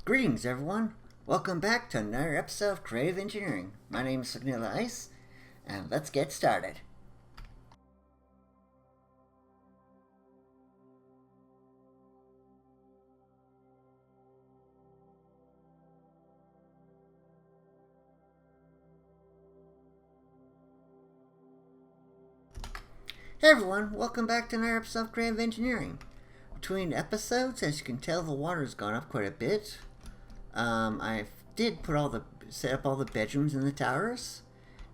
Greetings, everyone. Welcome back to another episode of Creative Engineering. My name is Vanilla Ice, and let's get started. Hey everyone, welcome back to another episode of Creative Engineering. Between episodes, as you can tell, the water's gone up quite a bit. I did set up all the bedrooms in the towers,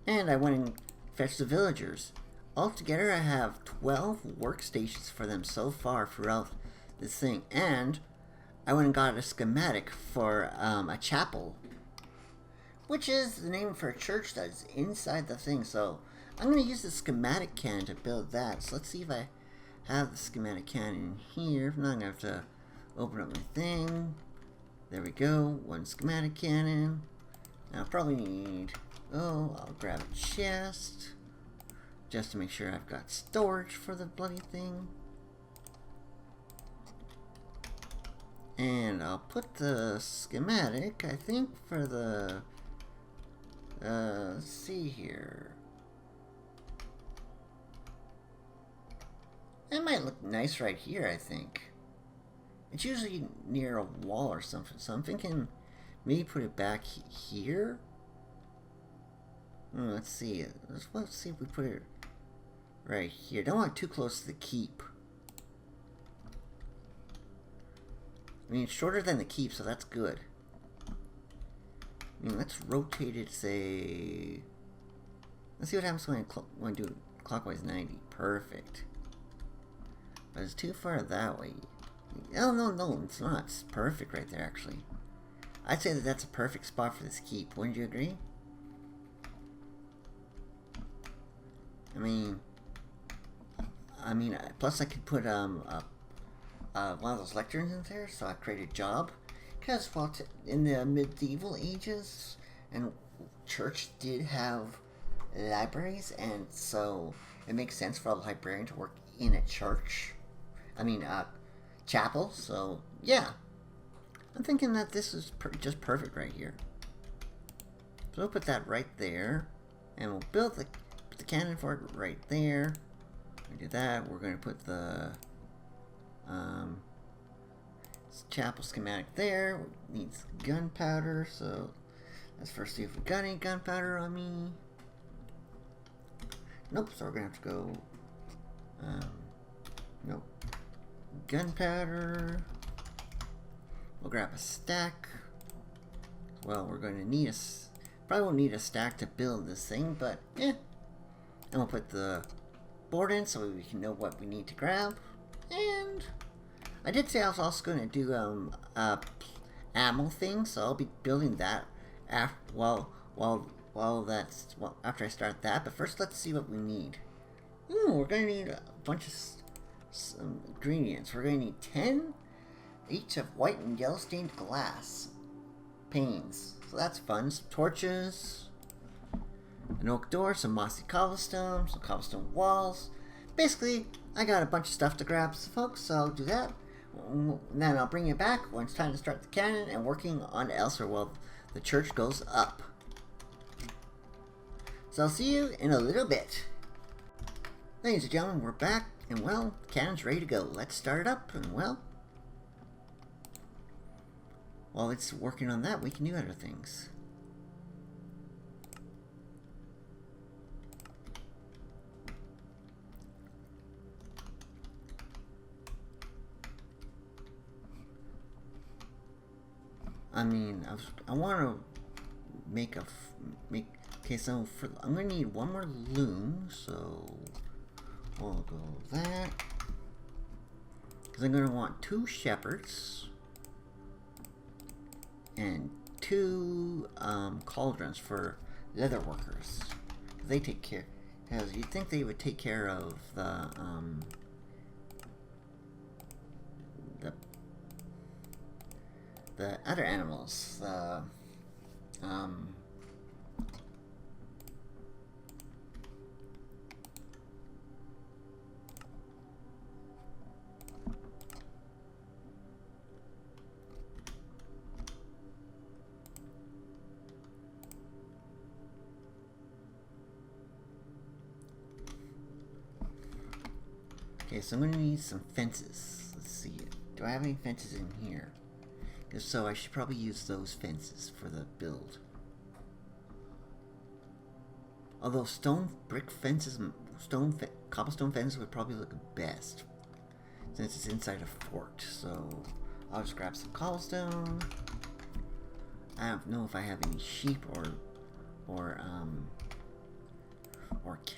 and I went and fetched the villagers. Altogether, I have 12 workstations for them so far throughout this thing, and I went and got a schematic for a chapel, which is the name for a church that is inside the thing. So I'm going to use the Schematic Cannon to build that. So let's see if I have the Schematic Cannon in here. If not, I'm going to have to open up my thing. There we go. One Schematic Cannon. Now I'll probably need... I'll grab a chest. Just to make sure I've got storage for the bloody thing. And I'll put the schematic, I think, for the... let's see here. That might look nice right here, I think. It's usually near a wall or something, so I'm thinking maybe put it back here. Let's see. Let's see if we put it right here. Don't want it too close to the keep. I mean, it's shorter than the keep, so that's good. I mean, let's rotate it, say... Let's see what happens when I do it clockwise 90. Perfect. But it's too far that way. Oh, no, it's not. It's perfect right there, actually. I'd say that that's a perfect spot for this keep. Wouldn't you agree? I mean, plus I could put one of those lecterns in there, so I create a job. Because in the medieval ages, and church did have libraries, and so it makes sense for a librarian to work in a church. Chapel. So yeah, I'm thinking that this is just perfect right here. So we'll put that right there, and we'll put the cannon for it right there. We do that. We're going to put the chapel schematic there. Needs gunpowder, so let's first see if we got any gunpowder on me. Nope. So we're gonna have to go. Nope. Gunpowder. We'll grab a stack. Well, we're going to need probably won't need a stack to build this thing, but yeah. And we'll put the board in so we can know what we need to grab. And I did say I was also going to do a ammo thing, so I'll be building that after after I start that. But first, let's see what we need. We're going to need a bunch of some ingredients. We're going to need 10 each of white and yellow stained glass panes. So that's fun. Some torches, an oak door, some mossy cobblestone, some cobblestone walls. Basically, I got a bunch of stuff to grab, folks, so I'll do that. Then I'll bring it back when it's time to start the cannon and working on elsewhere while the church goes up. So I'll see you in a little bit. Ladies and gentlemen, we're back, and well, the cannon's ready to go. Let's start it up, and well, while it's working on that, we can do other things. I want to okay, so I'm going to need one more loom, so we'll go that. Because I'm going to want 2 shepherds and 2 cauldrons for leatherworkers. They take care, because you'd think they would take care of the other animals. Okay, so I'm going to need some fences. Let's see. Do I have any fences in here? If so, I should probably use those fences for the build. Although stone brick fences, cobblestone fences would probably look best, since it's inside a fort. So I'll just grab some cobblestone. I don't know if I have any sheep or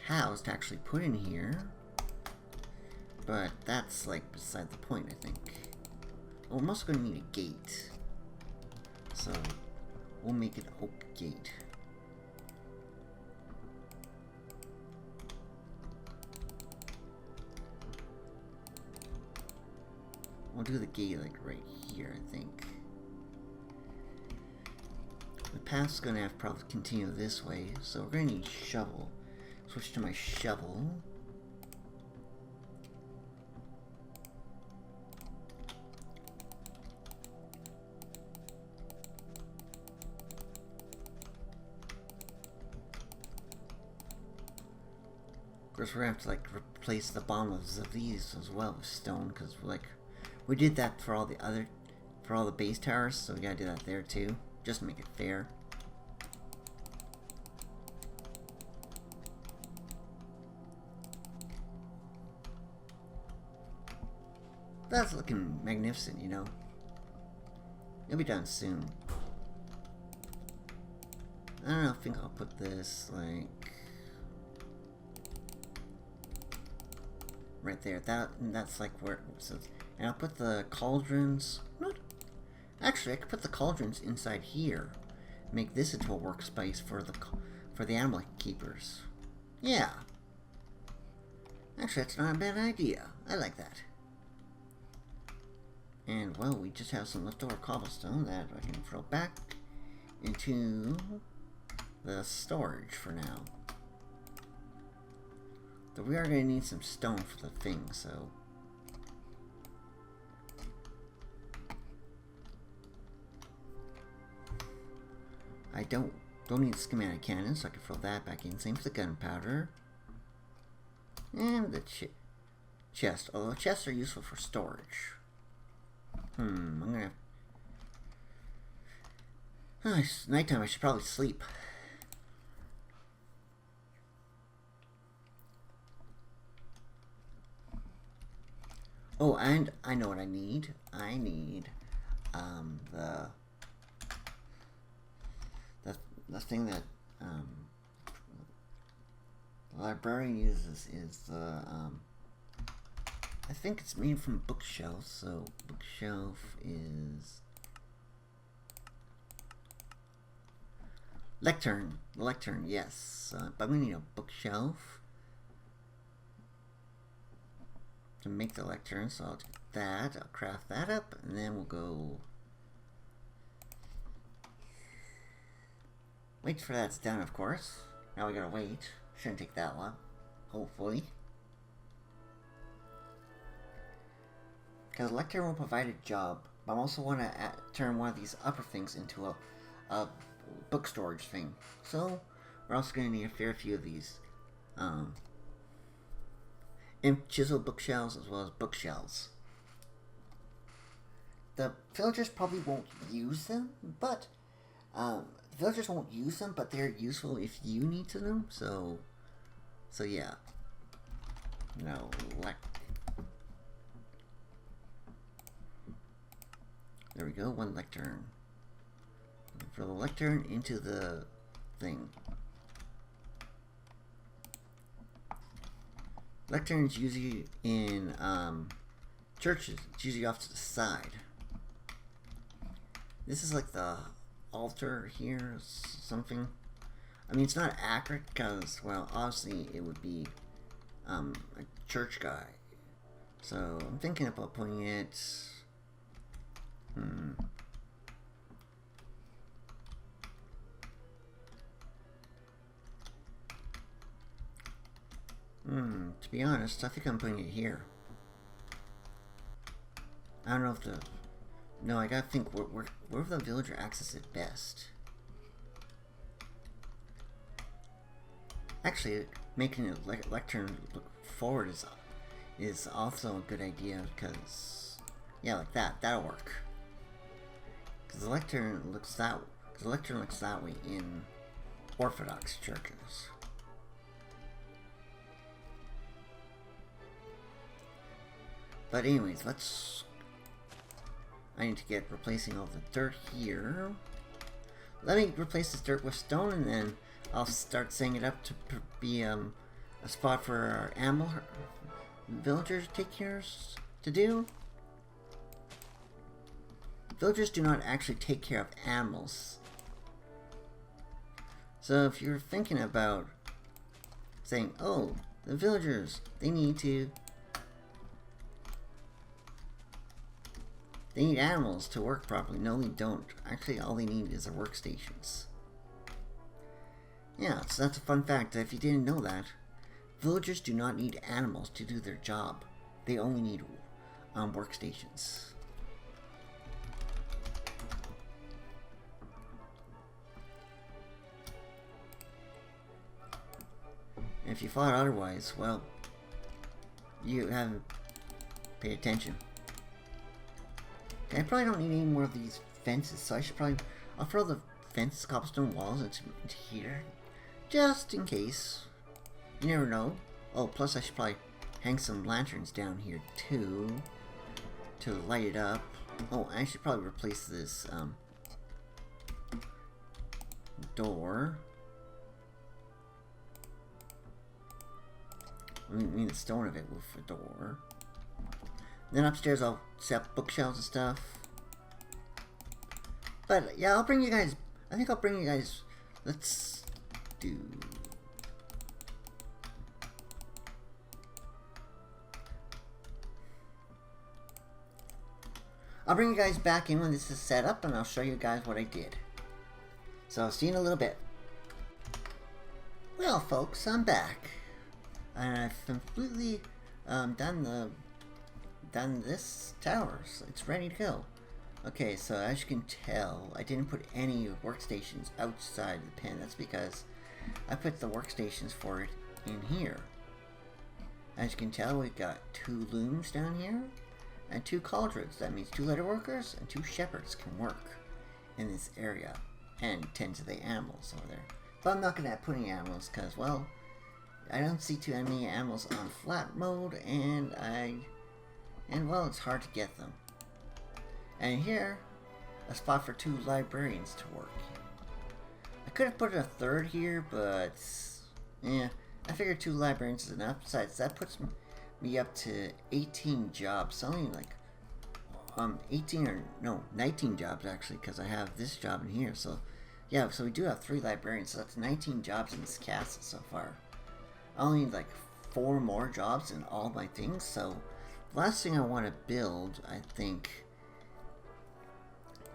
cows to actually put in here, but that's like beside the point, I think. Oh, I'm also going to need a gate, so we'll make an oak gate. We'll do the gate like right here, I think. The path's gonna have to probably continue this way, so we're gonna need shovel. Switch to my shovel. Of course, we're gonna have to like replace the bottoms of these as well with stone, because like we did that for all the base towers, so we gotta do that there too, just to make it fair. That's looking magnificent, you know. It'll be done soon. I don't know, I think I'll put this like right there. That's like where it says. And I'll put the cauldrons. What? Actually, I could put the cauldrons inside here. Make this into a workspace for the animal keepers. Yeah. Actually, that's not a bad idea. I like that. And well, we just have some leftover cobblestone that I can throw back into the storage for now. But we are going to need some stone for the thing, so. I don't need a schematic cannon, so I can throw that back in. Same for the gunpowder. And the chest. Although chests are useful for storage. I'm gonna have... it's nighttime, I should probably sleep. Oh, and I know what I need. I need the thing that the librarian uses is the I think it's made from bookshelves, so bookshelf is lectern. Lectern, yes. But we need a bookshelf to make the lectern, so I'll do that. I'll craft that up, and then we'll go wait for that's done, of course. Now we gotta wait. Shouldn't take that long, hopefully. Because lectern will provide a job, but I also want to turn one of these upper things into a book storage thing. So we're also going to need a fair few of these and chiseled bookshelves as well as bookshelves. The villagers probably won't use them, but they're useful if you need to them. So yeah. No, there we go, one lectern. Throw the lectern into the thing. Lectern is usually in churches. It's usually off to the side. This is like the altar here, something. I mean, it's not accurate because, well, obviously it would be a church guy. So I'm thinking about putting it. To be honest, I think I'm putting it here. I don't know if the... No, I gotta think where the villager access it best. Actually, making a lectern look forward is also a good idea because, yeah, like that'll work. Because the lectern looks that way in Orthodox churches. But anyways, I need to get replacing all the dirt here. Let me replace this dirt with stone, and then I'll start setting it up to be a spot for our animal villagers to do. Villagers do not actually take care of animals. So if you're thinking about saying, oh, the villagers, they need animals to work properly. No, they don't. Actually, all they need is their workstations. Yeah, so that's a fun fact. If you didn't know that, villagers do not need animals to do their job. They only need workstations. And if you thought otherwise, well, you haven't paid attention. Okay, I probably don't need any more of these fences, so I'll throw the fence cobblestone walls into here, just in case. You never know. Oh, plus I should probably hang some lanterns down here too, to light it up. Oh, I should probably replace this door. I mean the stone of it with a door. Then upstairs I'll set up bookshelves and stuff. But yeah, I think I'll bring you guys, let's do... I'll bring you guys back in when this is set up, and I'll show you guys what I did. So, see you in a little bit. Well, folks, I'm back. And I've completely done this tower, so it's ready to go. Okay, so as you can tell, I didn't put any workstations outside the pen. That's because I put the workstations for it in here. As you can tell, we've got 2 looms down here and 2 cauldrons. That means 2 leatherworkers and 2 shepherds can work in this area and tend to the animals over there. But I'm not going to put any animals because, well, I don't see too many animals on flat mode, and well, it's hard to get them. And here, a spot for 2 librarians to work. I could have put a 3rd here, but yeah, I figured 2 librarians is enough. Besides, that puts me up to 18 jobs. Only like 19 jobs actually, because I have this job in here. So yeah, so we do have 3 librarians, so that's 19 jobs in this castle so far. I only need like 4 more jobs in all my things. So the last thing I want to build, I think,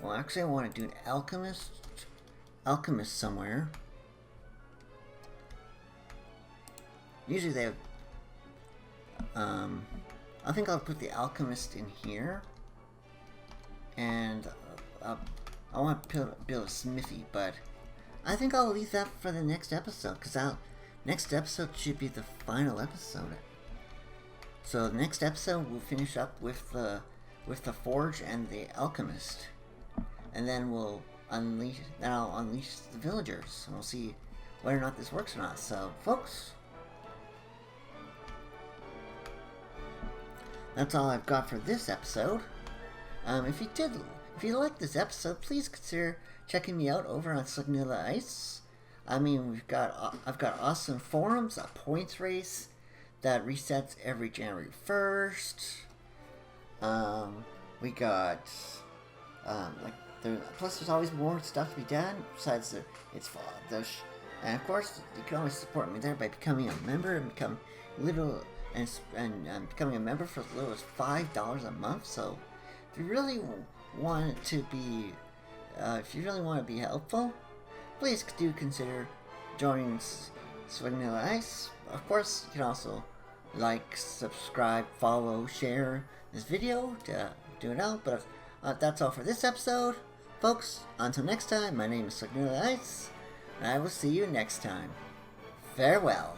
well, actually I want to do an alchemist somewhere. Usually they have, I think I'll put the alchemist in here, and I want to build a smithy, but I think I'll leave that for the next episode, because next episode should be the final episode. So the next episode we'll finish up with the forge and the alchemist, and then I'll unleash the villagers, and we'll see whether or not this works or not. So, folks, that's all I've got for this episode. If you liked this episode, please consider checking me out over on Vanilla Ice. I mean, I've got awesome forums, a points race that resets every January 1st. We got plus there's always more stuff to be done. Besides, and of course you can always support me there by becoming a member and becoming a member for as little as $5 a month. So if you really want to be helpful, please do consider joining Vanilla Ice. Of course, you can also like, subscribe, follow, share this video to do it out. But that's all for this episode, folks. Until next time, my name is Vanilla Ice, and I will see you next time. Farewell.